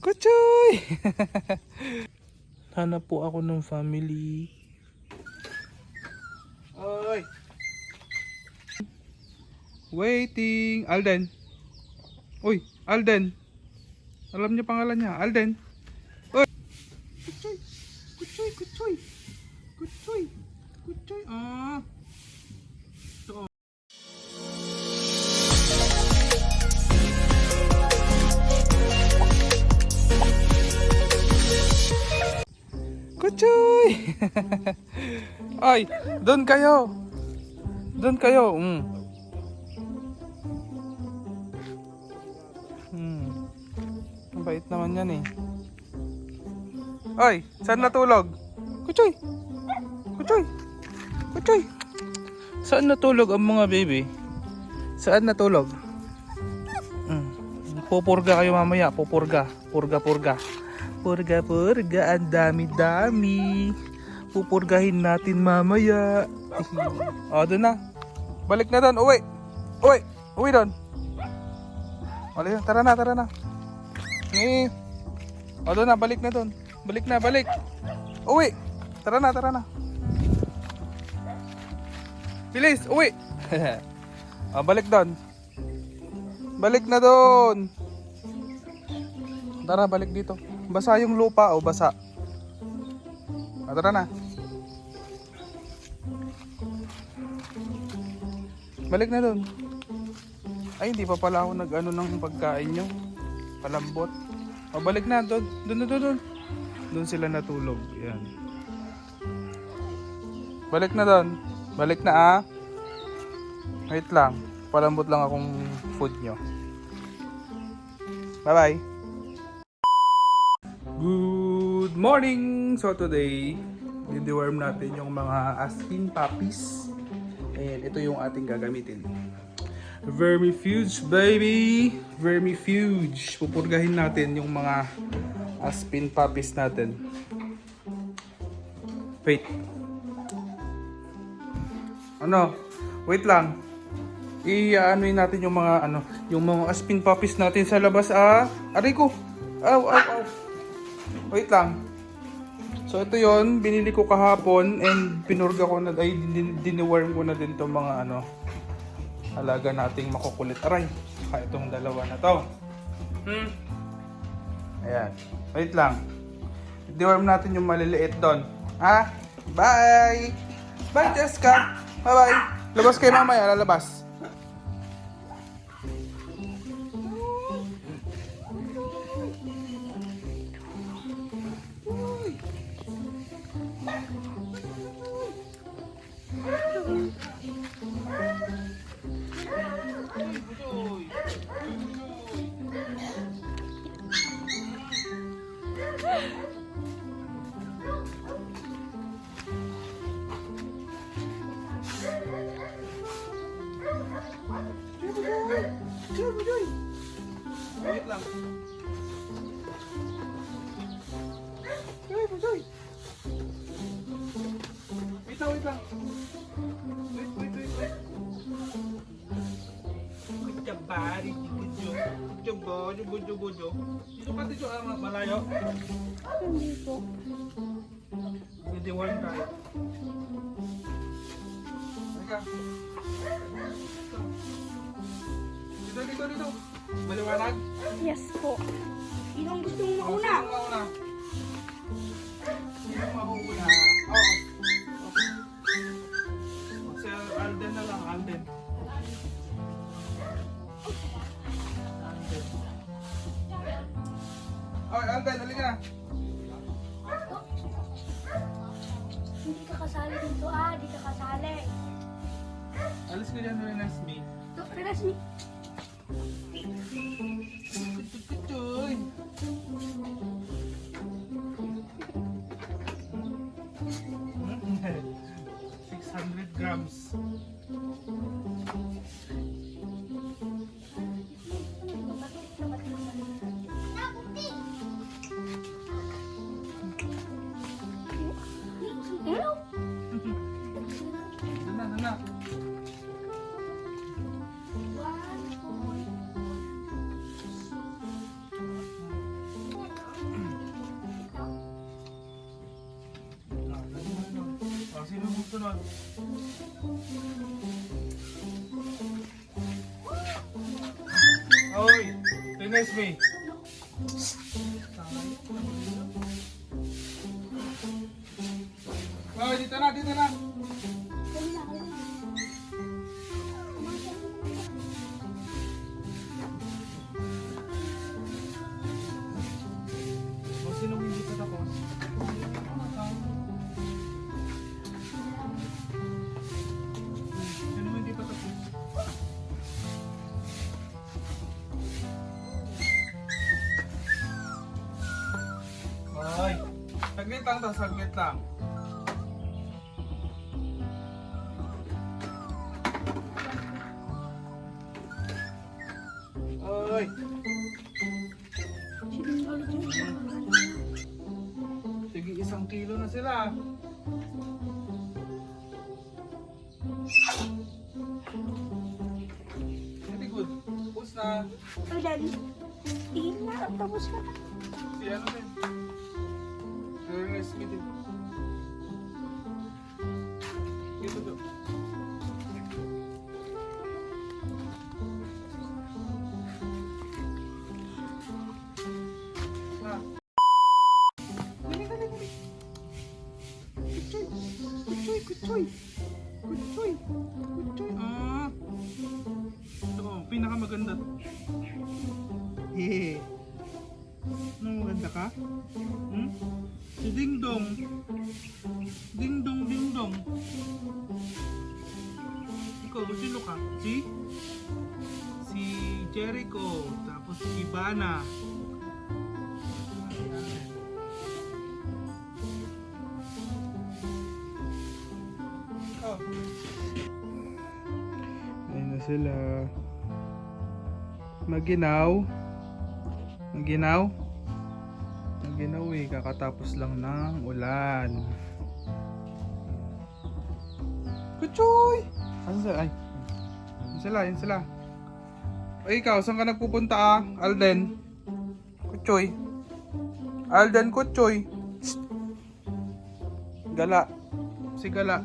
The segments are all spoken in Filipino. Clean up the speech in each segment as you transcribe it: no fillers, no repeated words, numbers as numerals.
Kuchoy! Hanap po ako ng family. Oy! Waiting! Alden! Uy! Alden! Alam niyo pangalan niya? Alden! Uy! Kuchoy! Kuchoy! Kuchoy! Kuchoy! Kuchoy! Ah! Ito. Kuchoy! Ay! Doon kayo! Doon kayo! Bait naman yan eh. Ay! Saan natulog? Kuchoy! Kuchoy! Kuchoy! Saan natulog ang mga baby? Saan natulog? Pupurga kayo mamaya. Pupurga. Purga. Purga. Ang dami-dami. Pupurgahin natin mamaya. O, doon na. Balik na doon. Uwi. Uwi doon. Tara na. O, doon na. Balik na doon. Balik. Uwi. Tara na. Bilis. Uwi. O, balik doon. Balik na doon. Tara, balik dito. Basa yung lupa o basa. O, tara na. Balik na doon. Ay, hindi pa pala ako nag-ano ng pagkain nyo. Palambot. O, balik na. Doon. Doon sila natulog. Yan. Balik na doon. Balik na ah. Wait lang. Palambot lang akong food nyo. Bye-bye. Good morning! So today, dideworm natin yung mga aspin puppies. And ito yung ating gagamitin. Vermifuge baby! Vermifuge! Pupurgahin natin yung mga aspin puppies natin. Wait. Ano? Wait lang. I-anoin natin yung mga yung mga aspin puppies natin sa labas aray ko. Aw. Wait lang. So ito yon, binili ko kahapon and pinurga ko na diniworm ko na din tong mga alaga nating makukulit. Aray, saka itong dalawa na to. Ayan. Wait lang. Deworm natin yung maliliit doon. Ha? Bye! Bye, Jessica! Bye-bye! Labas kayo mamaya, lalabas. Wait lang. Wait lang. Wait. Kecabari, bojo. Dito ka dito malayo. Dito. Hindi one tayo. Teka. Dito. Maliwanag? Yes po. Sinong gusto mong mauna? Sinong mauna? Oo. Si Alden na lang, Alden. Oy, Alden, halika na. Hindi ka kasali dito di ka kasali. Alis ka dyan, Renasmi. Renasmi. Kuchoy. 600 grams. Doon na. Sunod. Oy, tinis me. Oh, dito na, dito na. Dali na, dali na. O, sinong hindi pa tapos? Sinong hindi pa tapos? Ay, saglit lang daw, saglit lang. Ay, Sige, ulit yun. sige, 1 kilo na sila. Very good. Tapos na. Ay, Daddy. Tingin na, tapos ka na. Si ano din. Si Ernest Smith din. Dito to. Na. Dali, dali, dali. Kuchoy. Kuchoy, kuchoy. Kuchoy. Kuchoy. Ah. Ito, pinakamaganda. Hehe. Nung maganda ka? Hmm? Si Ding Dong. Ding Dong, Ding Dong. Ikaw, sino ka? Si Jericho. Tapos si Bana. Oh. Ayun na sila. Maginaw. Maginaw? Maginaw eh, kakatapos lang ng ulan. Kuchoy! Asan sila? Ay. Yun sila. Ay, ikaw, saan ka nagpupunta Alden? Kuchoy. Alden, Kuchoy. Shh. Gala. Si Gala.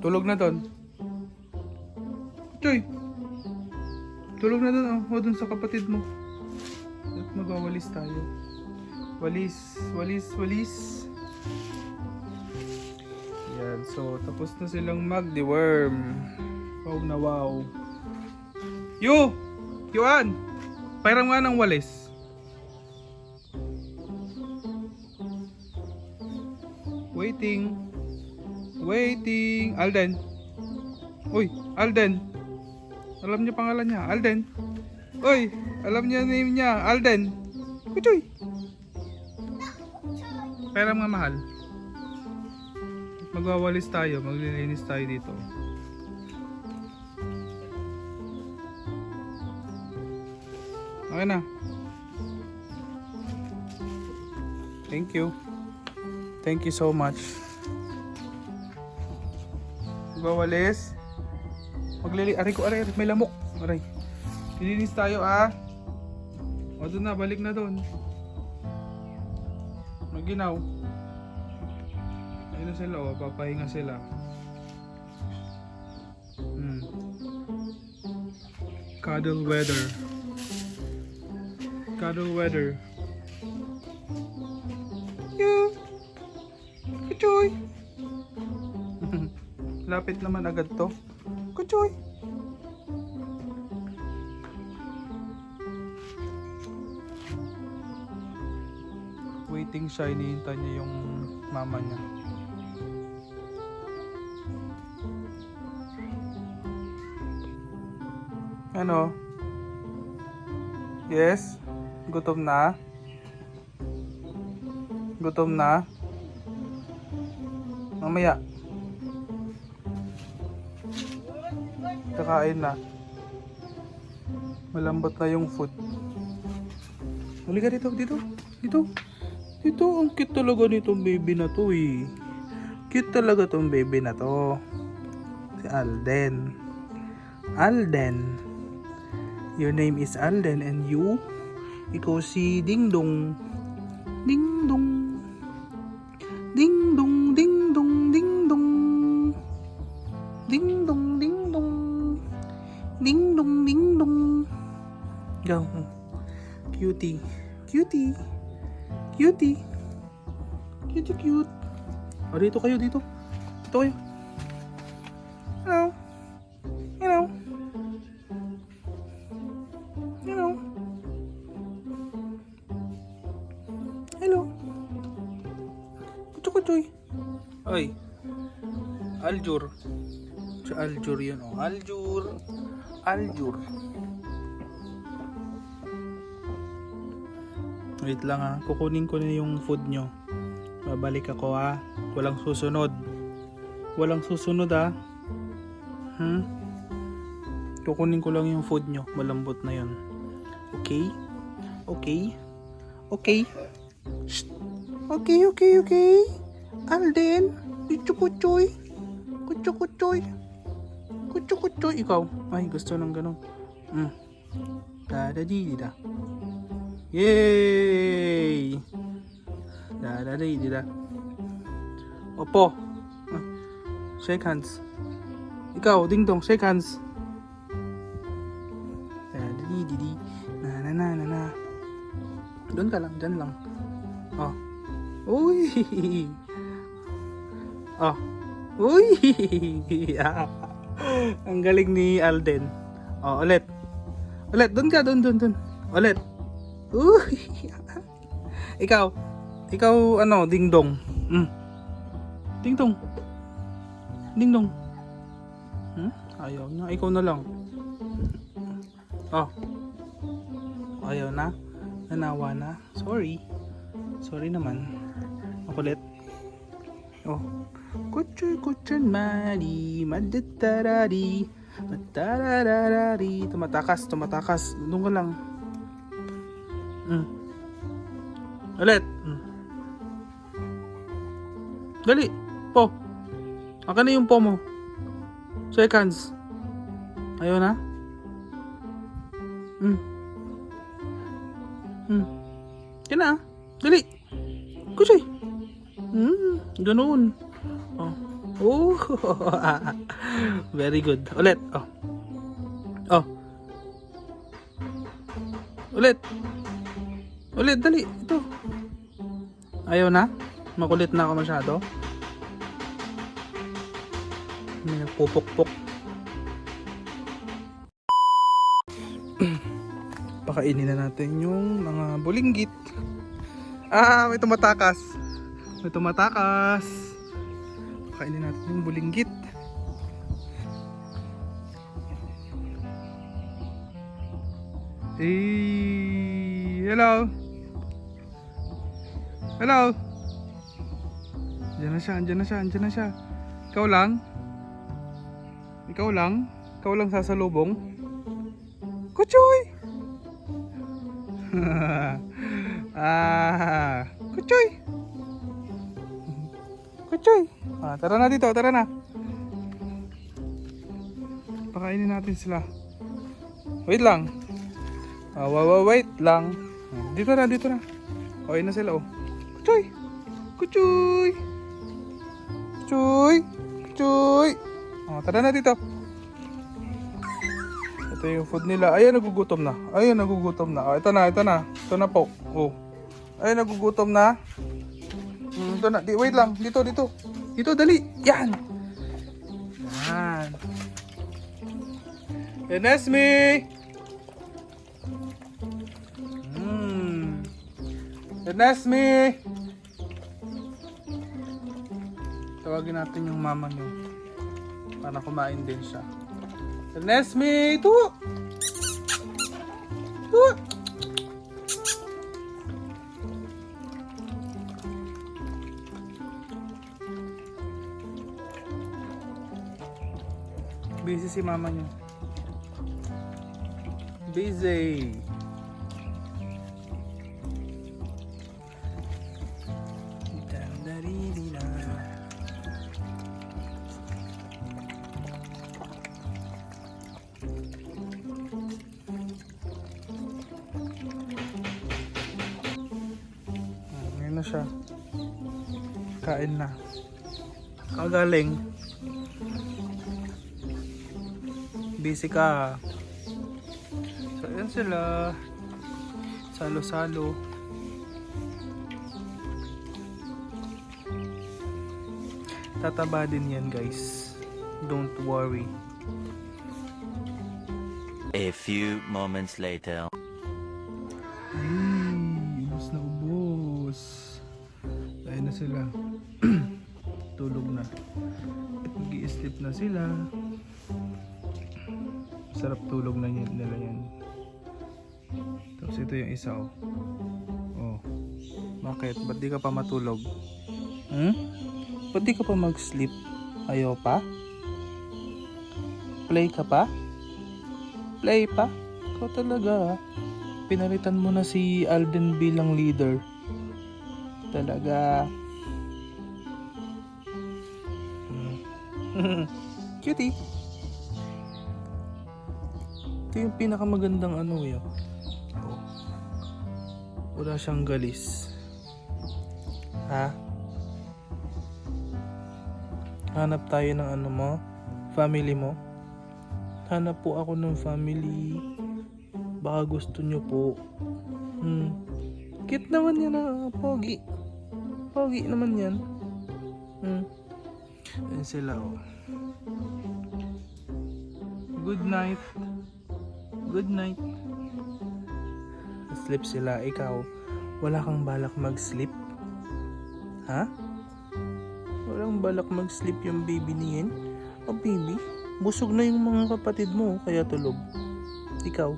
Tulog na doon. Choy! Tulog na doon, o doon sa kapatid mo. At magwawalis tayo. Walis. Yan, so tapos na silang mag-deworm. Wow na wow. Yuan! Pairam nga ng walis. Waiting. Alden. Uy, Alden. Alam niya pangalan niya, Alden. Uy, alam niya name niya, Alden. Kuchoy. Pera mga mahal. Magwawalis tayo, maglilinis tayo dito. Okay na. Thank you. Thank you so much. Magwawalis. Aray ko, may lamok. Aray. Lilinis tayo O doon na, balik na doon. Maginaw. Ayun na sila papahinga sila. Cuddle weather. Yeah. Kuchoy. Lapit naman agad to. Kuchoy. Waiting siya, hinihintay niya yung mama niya. Ano? Yes? Gutom na? Mamaya. Kakain na. Malambot na yung food. Halika dito. Ang cute talaga nitong baby na to eh. Cute talaga tong baby na to. Si Alden. Your name is Alden and you? Ikaw si Ding Dong. Ding dong. Ding dong, ding dong, ding dong. Ding dong, ding dong. Ding dong, ding dong. Go. Cutie. Cutie. Cutie. Cutie cute. O, dito kayo, dito. Dito kayo. Hello. Hello. Hello. Hello. Kuchoy. Ay. Aljur. Si Aljur yun, oh. Aljur. Aljur. Wait lang ha. Kukunin ko na yung food nyo. Babalik ako ha. Walang susunod. Walang susunod ha. Kukunin ko lang yung food nyo. Malambot na yun. Okay? Okay? Okay? Shh. Okay, okay, okay. Alden. Kuchoy. Kuchoy. Kuchoy. Ikaw. Ay, gusto ng ganun. Da-da-di-di-da. Yay! Da-da-di-di-da. Opo. Shake hands. Ikaw, Ding Dong, shake hands. Da-da-di-di-di. Na-na-na-na-na. Doon ka lang, dyan lang. Oh. Uy! Oh. Uy! Ang galing ni Alden. Oh, ulit. Ulit, doon ka, doon. Ulit. Uy! Ikaw, ano, Ding Dong. Ding Dong. Ayaw na, ikaw na lang. Oh. Ayaw na. Nanawa na. Sorry naman. Makulit. Oh. Kuchan mali, madatarari, matarararari. Tumatakas. Doon ka lang. Ulit. Dali. Po. Akin na yung po mo. Seconds. Ayaw na? Yan na. Dali. Kuchay. Ganoon. Oh. Very good. Ulit. Oh. Ulit, dali. Ito. Ayaw na? Makulit na ako masyado? May nagpupukpok. Pakainin na natin yung mga bulinggit. May tumatakas. Pakainin natin yung bulinggit. Hey, hello. Andiyan na siya. Ikaw lang sasalubong. Kuchoy. Kuchoy. Tara na dito, Pakainin natin sila. Wait lang. Wait lang. Dito na. Okay na sila, oh. Kuchoy. Tara na dito. Ito yung food nila. Ayan, nagugutom na. Ito na. Ito na po. Oh. Ayan, nagugutom na. Ito na. Wait lang. Dito. Dito, dali. Yan. Enesme. Enesme. Tawagin natin yung mama niyo para kumain din siya. Enesme, ito. Busy si mama niyo. Busy. na siya. Kain na. Kagaling. Busy ka. So, ayan sila. Salo-salo. Tataba din yan, guys. Don't worry. A few moments later. Ay, ubos na ubos. Ayun na sila. Tulog na. Mag-i-sleep na sila. Sarap tulog na nila yan. Tapos ito yung isa, oh. Oh. Bakit? Ba't di ka pa matulog? Ba't di ka pa mag-sleep? Ayaw pa? Play ka pa? Play pa? Ikaw talaga, ah. Pinalitan mo na si Alden bilang leader. Talaga. Cutie. Ito yung pinakamagandang ano yun. Oh. Wala siyang galis. Ha? Hanap tayo ng ano mo? Family mo? Hanap po ako ng family. Baka gusto nyo po. Cute naman yan, ah. Pogi. Pogi naman yan. Ayan sila, oh. Good night. Good night. Sleep sila. Ikaw, wala kang balak mag-sleep? Ha? Walang balak mag-sleep yung baby niyan? Oh, baby? Busog na yung mga kapatid mo, kaya tulog. Ikaw?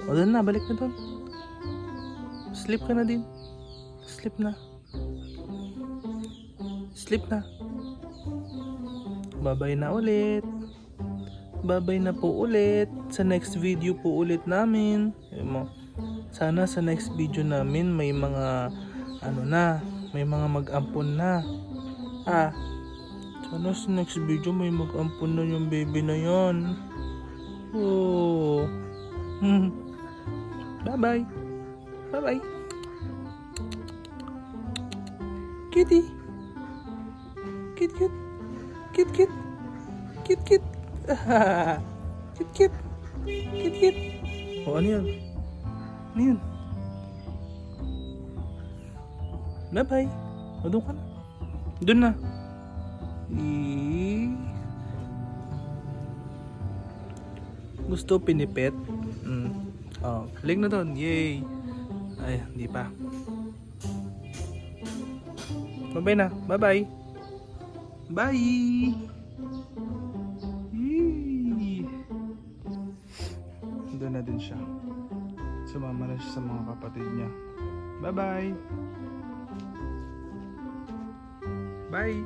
O, doon na. Balik na doon. Sleep ka na din. Sleep na. Sleep na. Bye-bye na ulit. Bye-bye na po ulit. Sa next video po ulit namin. Sana sa next video namin may mga ano na, may mga mag-ampon na. Sana sa next video may mag-ampon na yung baby na yan. Oh. Bye-bye. Bye-bye. Kitty. Cute, cute. Cute, cute. Cute, cute. Cute, cute. Cute, cute. Oh, ano yan? Ano yun? Bye-bye. O, doon ka na. Doon na. Gusto pinipet? Oh, lig na doon. Yay. Ay, hindi pa. Bye-bye na. Bye-bye. Bye. Yay. Doon na din siya. Sumama na siya sa mga kapatid niya. Bye-bye. Bye.